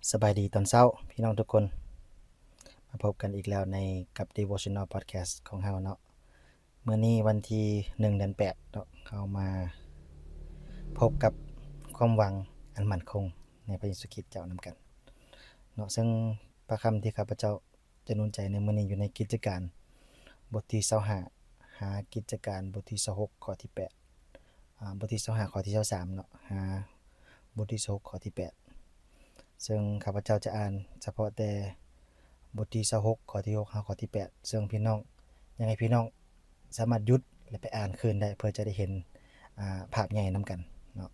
สบายดีตอนเช้าพี่น้องทุกคนมาพบกันอีกแล้วในกับ Devotional Podcast ของเฮาเนาะมื้อนี้วันที่1เดือน8เนาะเข้ามาพบกับความหวังอันมั่นคงในพระเยซูคริสต์เจ้านำกันเนาะซึ่งพระคำที่ข้าพเจ้าจะหนุนใจในมื้อนี้อยู่ในกิจการบทที่25หากิจการบทที่26ข้อที่8บทที่25ข้อที่23เนาะหาบทที่26ข้อที่8ซึ่งข้าพเจ้าจะอ่านเฉพาะแต่บทที่26ข้อที่6หาข้อที่8ซึ่งพี่น้องยังไงพี่น้องสามารถหยุดและไปอ่านคืนได้เพื่อจะได้เห็นภาพใหญ่นํกันเนาะ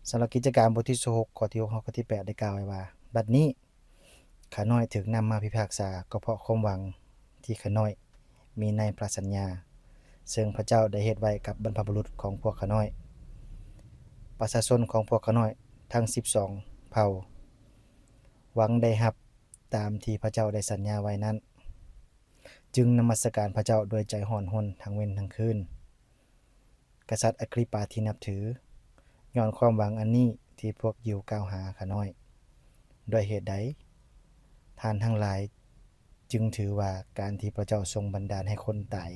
สำหรับกิจการบทที่26ข้อที่6หาข้อที่8ได้กล่าวไว้ว่าบัดนี้ข้าน้อยถูกนำมาพิพากษาก็เพราะความหวังที่ข้าน้อยมีในพระสัญญาซึ่งพระเจ้าได้เฮ็ดไว้กับบรรพบุรุษของพวกข้าน้อยประชาชนของพวกข้าน้อยทั้ง12เผ่าหวังได้รับตามที่พระเจ้าได้สัญญาไว้นั้นจึงนมัสการพระเจ้าด้วยใจร้อนรนทั้งเว้นทั้งคืนกษัตริย์อากริปาที่นับถือย้อนความหวังอันนี้ที่พวกยิวกล่าวหาข้าน้อยด้วยเหตุใดท่านทั้งหลายจึงถือว่าการที่พระเจ้าทรงบันดาลให้คนตาย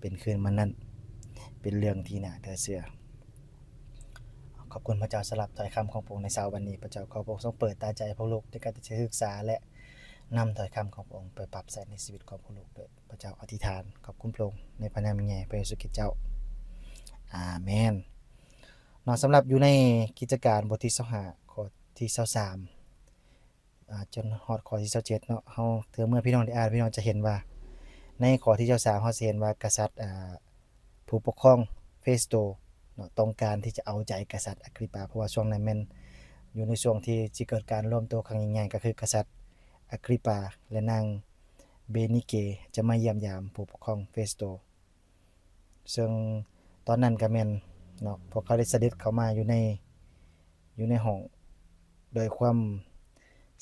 เป็นคืนมานั้นเป็นเรื่องที่น่าเชื่อขอบคุณพระเจ้าสำหรับถ้อยคำของพระองค์ในเช้าวันนี้พระเจ้าขอพระองค์ทรงเปิดตาใจพวกลูกในการศึกษาและนำถ้อยคำของพระองค์ไปปรับใช้ในชีวิตของพวกลูกด้วยพระเจ้าอธิษฐานขอบคุณพระองค์ในพระนามใหญ่พระเยซูคริสต์เจ้าอาเมนเนาะสำหรับอยู่ในกิจการบทที่25ข้อที่23จนฮอดข้อที่27เนาะเฮาเทื่อเมื่อพี่น้องได้อ่านพี่น้องจะเห็นว่าในข้อที่23เฮาสิเห็นว่ากษัตริย์ผู้ปกครองเฟสโตเนาะต้องการที่จะเอาใจกษัตริย์อากริปาเพราะว่าช่วงนั้นแม่นอยู่ในช่วงที่สิเกิดการรวมตัวครั้งใหญ่ๆก็คือกษัตริย์อากริปาและนางเบนิเกจะมาเยี่ยมยามผู้ปกครองเฟสโตซึ่งตอนนั้นก็แม่นเนาะพวกเขาได้เสด็จเข้ามาอยู่ในห้องโดยความ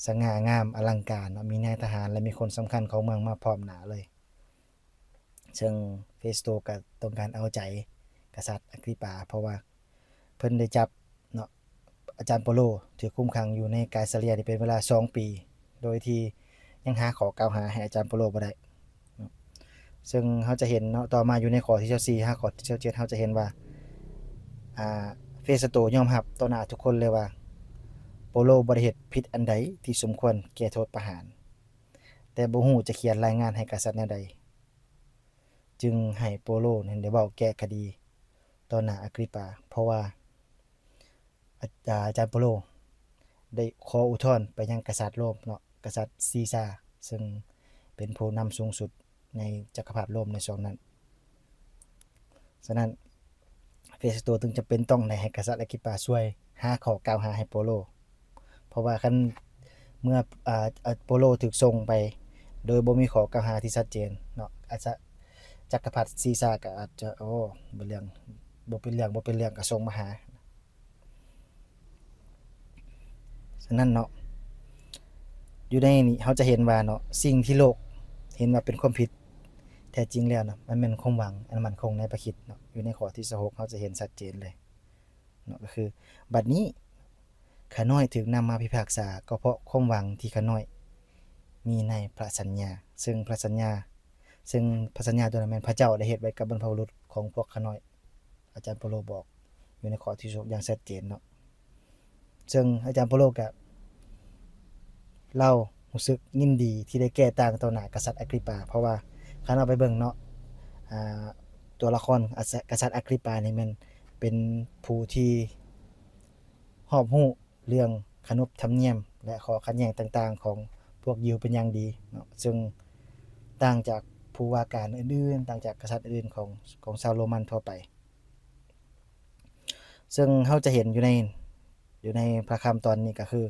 สง่างามอลังการเนาะมีนายทหารและมีคนสำคัญของเมืองมาพร้อมหน้าเลยซึ่งเฟสโตก็ต้องการเอาใจกษัตริย์อากริปาเพราะว่าเพิ่นได้จับเนาะอาจารย์เปโลถูกคุมขังอยู่ในไกซาเรียนี่เป็นเวลา2ปีโดยที่ยังหาข้อกล่าวหาให้อาจารย์เปโลบ่ได้ซึ่งเราจะเห็นเนาะต่อมาอยู่ในข้อที่24 5ข้อที่27เราจะเห็นว่าเฟสโตยอมรับต่อหน้าทุกคนเลยว่าโปโลบ่ได้เฮ็ดผิดอันใดที่สมควรแก่โทษประหารแต่บ่ฮู้จะเขียนรายงานให้กษัตริย์แนวใดจึงให้โปโลนั้นได้เว้าแก้คดีต่อหน้าอากริปาเพราะว่าอาจารย์โปโลได้ขออุทธรณ์ไปยังกษัตริย์โรมเนาะกษัตริย์ซีซ่าร์ซึ่งเป็นผู้นำสูงสุดในจักรพรรดิโรมในช่วงนั้นฉะนั้นเฟสโตจึงจะเป็นต้องได้ให้กษัตริย์อากริปาช่วยหาข้อกล่าวหาให้โปโลเพราะว่าคันเมื่อโปโลถูกส่งไปโดยบ่มีข้อกล่าวหาที่ชัดเจนเนาะอาจจะจักรพรรดิซีซ่าร์ก็อาจจะบ่เรื่องบ่เป็นเรื่องก็ส่งมาหาฉะนั้นเนาะอยู่ในนี้เราจะเห็นว่าเนาะสิ่งที่โลกเห็นว่าเป็นความผิดแท้จริงแล้วเนาะมันเป็นความหวังอันมั่นคงในพระคริสต์เนาะอยู่ในข้อที่26เราจะเห็นชัดเจนเลยเนาะก็คือบัดนี้ข้าน้อยถูกนำมาพิพากษาก็เพราะความหวังที่ข้าน้อยมีในพระสัญญาซึ่งพระสัญญาตัวนั้นแม่นพระเจ้าได้เฮ็ดไว้กับบรรพบุรุษของพวกข้าน้อยอาจารย์เปโลบอกอยู่ในข้อที่26อย่างชัดเจนเนาะซึ่งอาจารย์เปโลก็เรารู้สึกยินดีที่ได้แก้ต่างต่อหน้ากษัตริย์อากริปาเพราะว่าคันเอาไปเบิ่งเนาะตัวละครกษัตริย์อากริปานี่มันเป็นผู้ที่รอบรู้เรื่องขนบธรรมเนียมและข้อขัดแย้งต่างๆของพวกยิวเป็นอย่างดีเนาะซึ่งต่างจากผู้ว่าการอื่นๆต่างจากกษัตริย์อื่นของชาวโรมันทั่วไปซึ่งเราจะเห็นอยู่ในพระคัมภีร์ตอนนี้ก็คือ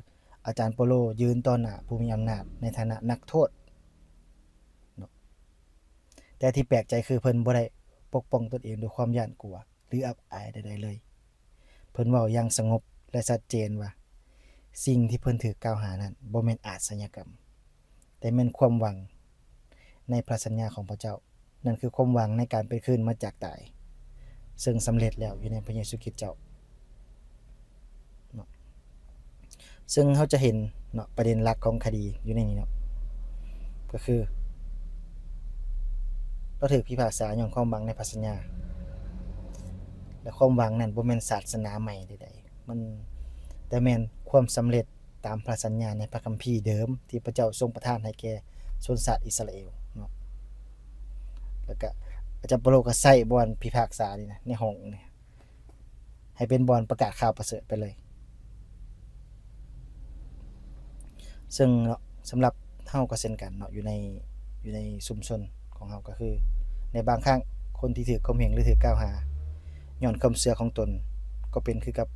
อาจารย์เปโลยืนต่อหน้าผู้มีอำนาจในฐานะนักโทษเนาะแต่ที่แปลกใจคือเพิ่นบ่ได้ปกป้องตนเองด้วยความย้านกลัวหรืออับอายใดๆเลยเพิ่นเว้าอย่างสงบและชัดเจนว่าสิ่งที่เพิ่นถูกกล่าวหานั้นบ่แม่นอาชญากรรมแต่แม่นความหวังในพระสัญญาของพระเจ้านั่นคือความหวังในการเป็นคืนมาจากตายซึ่งสำเร็จแล้วอยู่ในพระเยซูคริสต์เจ้าเนาะซึ่งเราจะเห็น เนาะประเด็นหลักของคดีอยู่ในนี้เนาะก็คือเราถูกพิพากษาย้อนความหวังในพระสัญญาและความหวังนั้นบ่แม่นศาสนาใหม่ใดๆมันแต่แม่นความสำเร็จตามพระสัญญาในพระคัมภีร์เดิมที่พระเจ้าทรงประทานให้แก่ชนชาติอิสราเอลเนาะแล้วก็อาจารย์เปโลก็ใช้บ่อนพิพากษานี่นะในห้องนี่ให้เป็นบ่อนประกาศข่าวประเสริฐไปเลยซึ่งเนาะสำหรับเฮาก็เช่นกันเนาะอยู่ในชุมชนของเฮาก็คือในบางครั้งคนที่ถูกข่มเหงหรือถูกกล่าวหาย้อนความเชื่อของตนก็เป็นคือกับ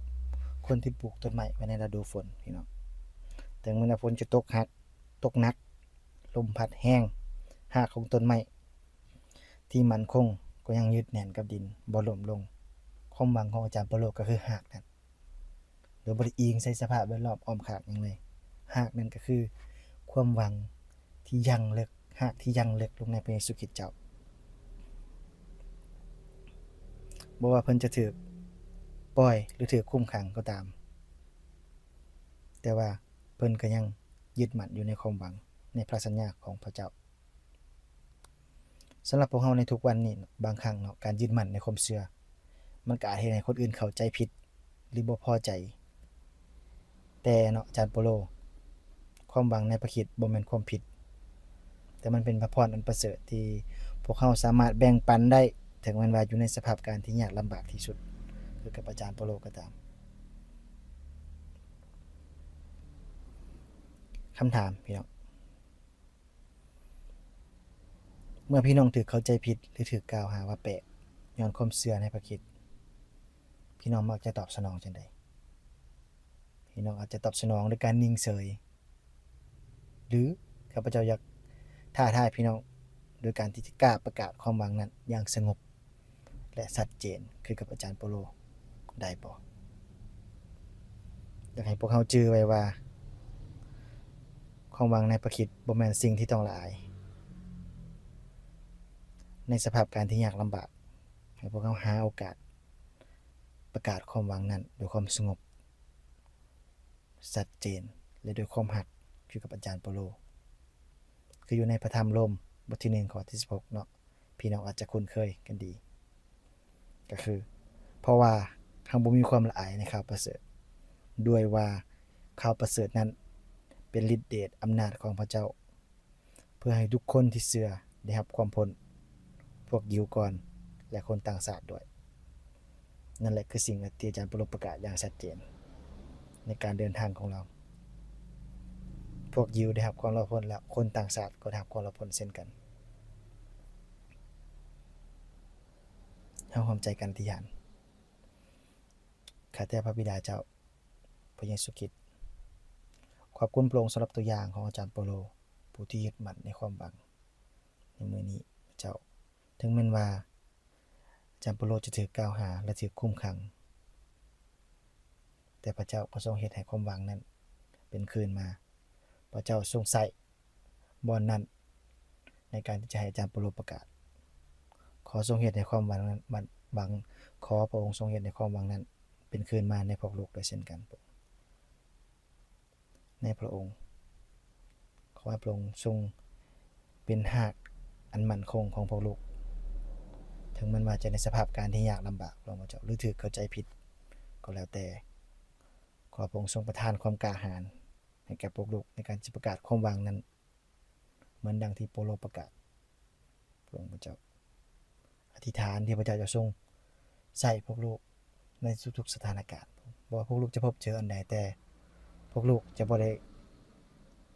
คนที่ปลูกต้นไม้ไว้ในฤดูฝนพี่น้องถึงแม้ว่าฝนจะตกหนักลมพัดแรงรากของต้นไม้ที่มั่นคงก็ยังยึดแน่นกับดินบ่ล้มลงความหวังของอาจารย์เปโลก็คือรากนั่นโดยบ่ได้อิงใส่สภาพแวดล้อมอ้อมข้างหยังเลยรากนั่นก็คือความหวังที่ยังลึกรากที่ยังลึกลงในพระเยซูคริสต์เจ้าบ่ว่าเพิ่นจะถูกปล่อยหรือถูกคุมขังก็ตามแต่ว่าเพิ่นก็ยังยึดมั่นอยู่ในความหวังในพระสัญญาของพระเจ้าสำหรับพวกเราในทุกวันนี้บางครั้งเนาะการยึดมั่นในความเชื่อมันก็อาจเฮ็ดให้คนอื่นเข้าใจผิดหรือบ่พอใจแต่เนาะอาจารย์เปโลความหวังในพระคริสต์บ่แม่นความผิดแต่มันเป็นพระพรอันประเสริฐที่พวกเราสามารถแบ่งปันได้ถึงแม้ว่าอยู่ในสภาพการที่ยากลำบากที่สุดคือกับอาจารย์เปโลก็ตามคำถามพี่น้องเมื่อพี่น้องถูกเข้าใจผิดหรือถูกกล่าวหาว่าแปลกย้อนความเชื่อในพระคริสต์พี่น้องมักจะตอบสนองจังไดพี่น้องอาจจะตอบสนองด้วยการนิ่งเฉยหรือข้าพเจ้าอยากท้าทายพี่น้องโดยการที่จะกล้าประกาศความหวังนั้นอย่างสงบและชัดเจนคือกับอาจารย์เปโลได้บ่อยากให้พวกเราจื้อไว้ว่าความหวังในพระคริสต์บ่แม่นสิ่งที่ต้องละอายในสภาพการที่ยากลำบากให้พวกเราหาโอกาสประกาศความหวังนั้นด้วยความสงบชัดเจนและด้วยความรักคือกับอาจารย์เปโลคืออยู่ในพระธรรมโรมบทที่1ข้อที่16เนาะพี่น้องอาจจะคุ้นเคยกันดีก็คือเพราะว่าทางบ่มีความละอายในข่าวประเสริฐด้วยว่าข่าวประเสริฐนั้นเป็นฤทธิ์เดชอำนาจของพระเจ้าเพื่อให้ทุกคนที่เชื่อได้รับความพ้นพวกยิวก่อนและคนต่างชาติด้วยนั่นแหละคือสิ่งที่อาจารย์เปโลประกาศอย่างชัดเจนในการเดินทางของเราพวกยิวได้รับความรอดพ้นแล้วคนต่างชาติก็ได้รับความรอดพ้นเช่นกันเฮาร่วมใจกันอธิษฐานข้าแต่พระบิดาเจ้าพระเยซูคริสต์ขอบคุณพระองค์สำหรับตัวอย่างของอาจารย์เปโลผู้ที่ยึดมั่นในความหวังในมื้อนี้เจ้าถึงแม้นว่าอาจารย์เปโลจะถูกกล่าวหาและถูกคุมขังแต่พระเจ้าก็ทรงเฮ็ดให้ความหวังนั้นเป็นคืนมาพระเจ้าทรงใช้บ่อนนั้นในการที่จะให้อาจารย์เปโลประกาศขอทรงเฮ็ดให้ความหวังนั้นขอพระองค์ทรงเฮ็ดให้ความหวังนั้นเป็นคืนมาในพวกลูกด้วยเช่นกันในพระองค์ขอให้พระองค์ทรงเป็นรากอันมั่นคงของพวกลูกถึงมันว่าจะในสภาพการที่ยากลำบากพระองค์เจ้าหรือถูกเข้าใจผิดก็แล้วแต่ขอพระองค์ทรงประทานความกล้าหาญให้แก่พวกลูกในการจะประกาศความหวังนั้นเหมือนดังที่เปโลประกาศพระองค์เจ้าอธิษฐานที่พระเจ้าจะทรงใส่พวกลูกในทุกๆสถานการณ์บ่ว่าพวกลูกจะพบเจออันใดแต่พวกลูกจะบ่ได้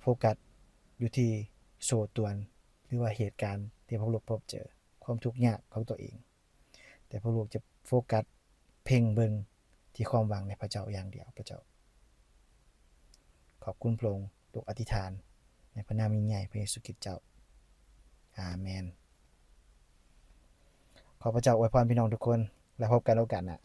โฟกัสอยู่ที่โซ่ตรวนหรือว่าเหตุการณ์ที่พวกลูกพบเจอความทุกข์ยากของตัวเองแต่พวกลูกจะโฟกัสเพ่งเบิ่งที่ความหวังในพระเจ้าอย่างเดียวพระเจ้าขอบคุณพระองค์ลูกอธิษฐานในพระนามยิ่งใหญ่พระเยซูคริสต์เจ้าอาเมนขอพระเจ้าอวยพรพี่น้องทุกคนและพบกันโอกาสหน้า